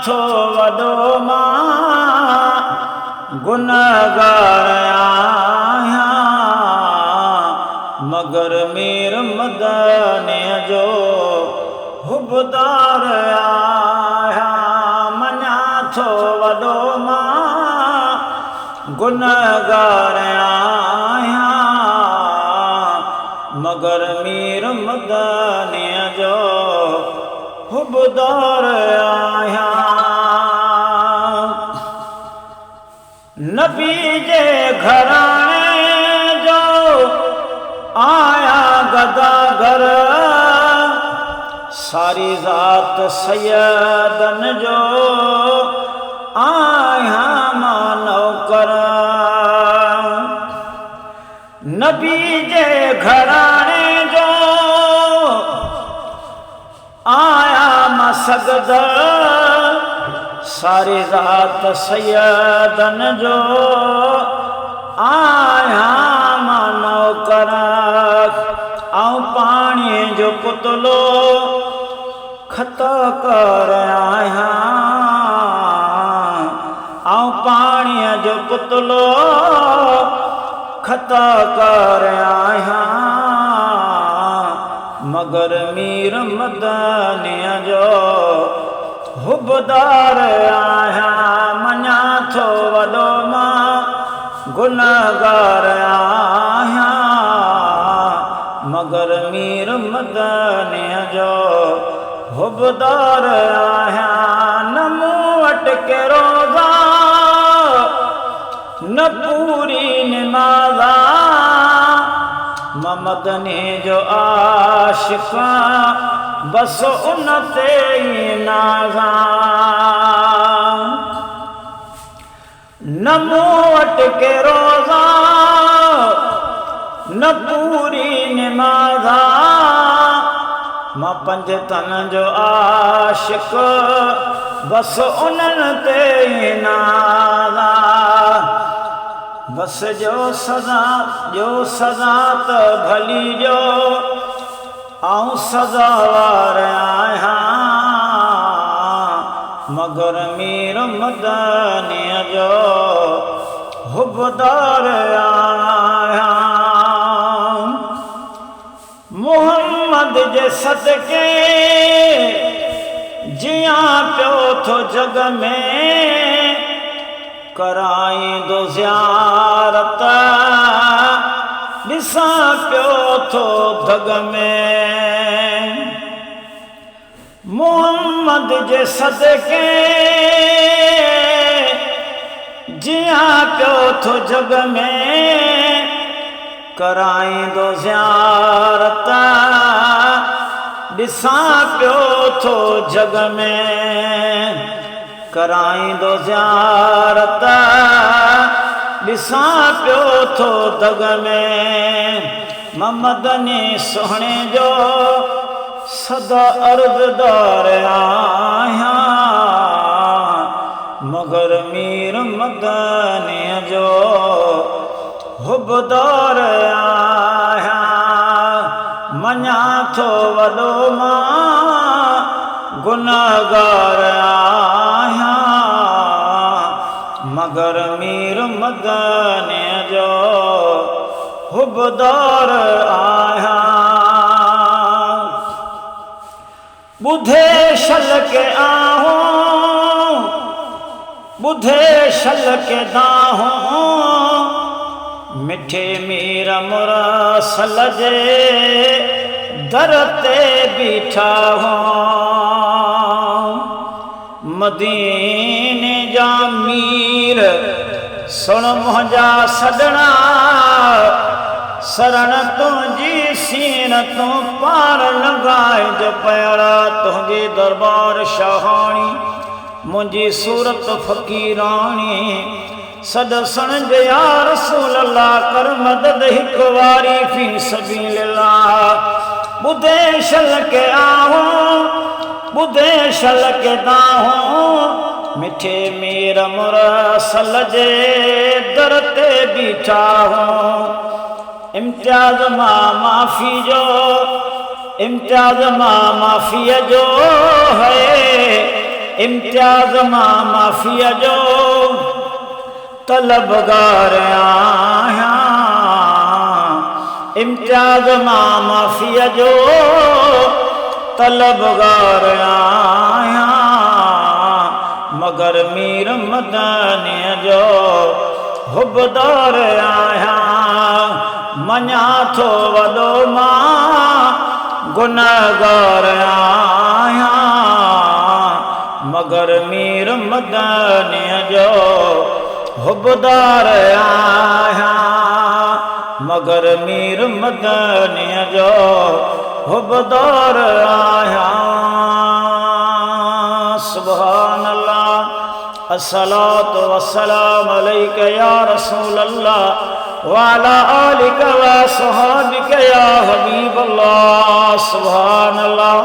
थो वॾो मां गुनहगार आहियां, मगर मीर मदनीअ जो हुबदार आहियां। मञां थो वॾो मां गुनहगार आहियां, मगर मीर मदनीअ जो हुबदार आहियां। नबी जे घराणे जो आया गदागर, सारी ज़ात सैयदन जो आहियां मां नौकर। नबी जे घराणे जो आया मां सगदर, सारी ज़ात सैयदन जो आहियां मां नौकर। आऊं पाणीअ जो पुतलो ख़त कर आहियां, आऊं पाणीअ जो पुतलो ख़त कर आहियां, मगर मीर मदनीअ जो हुबदार आहियां। मञां थो वॾो मां गुनहगार आहियां, मगर मीर मदनीअ जो हुबदार आहियां। न मूं वटि के रोज़ा न पूरी निमाज़ा, मां मदनी जो आशिक़ बस उन ते ई नाज़ा। न मूं वटि के रोज़ा न पूरी निमाज़ा, मां पंज तन जो आशिक़ बस उन्हनि ते ई नाज़ा। बस जो सज़ा त भली जो आऊं सज़ावार आहियां, मगर मीर मदनीअ जो हुबदार आहियां। मुहम्मद जे सदके जियां पियो थो जग में, कराईंदो ज़ियारत ॾिसां पियो थो धग में। मुहम्मद जे सदके जियां पियो थो जग में, कराईंदो ज़ियारत ॾिसां पियो थो जग में। कराईंदो ज़ियारत ॾिसां पियो थो दग में। मां मदनी सुहिणे जो सदा अर्ज़दार आहियां, मगर मीर मदनीअ जो हुबदार आहियां। मञां थो वॾो मां गुनहगार आहियां, मगर मीर मदनीअ जो हुबदार आहियां। ॿुधे शल के आहूं, ॿुधे शल के दाहूं, मिठे मीर मुरसल जे दर ते बीठा हूं। मदीने जा मीर सुण मुंहिंजा सॾणा, शरण तुंहिंजी सीरतूं पार लॻाए जो पयड़ा। तुंहिंजे दरबार शाहाणी मुंहिंजी सूरत फ़क़ीराणी, सदसण जे या रसूल अल्लाह कर मदद हिक वारी फी सबीलिल्लाह। ॿुधे शल के आहूं, ॿुधे शल के दाहूं, मिठे मीर मुरसल जे दर ते बीठा हूं। इम्तियाज़ मां माफ़ी जो, इम्तियाज़ मां माफ़ीअ जो है, इम्तियाज़ मां माफ़ीअ जो तलबगार आहियां, इम्तियाज़ मां माफ़ीअ जो तलबगार आहियां, मगर मीर मदनीअ जो हुबदार आहियां। मञा थो वॾो मां गुनहगार आहियां, मगर मीर मदनीअ जो हुबदार आहियां, मगर मीर मदनीअ जो हुबदार आहियां। सुभान अल्लाह, अस्सलातु वस्सलामु अलैका या रसूल अल्लाह व अला आलिका व अस्हाबिका या हबीब अल्लाह। सुभान अल्लाह।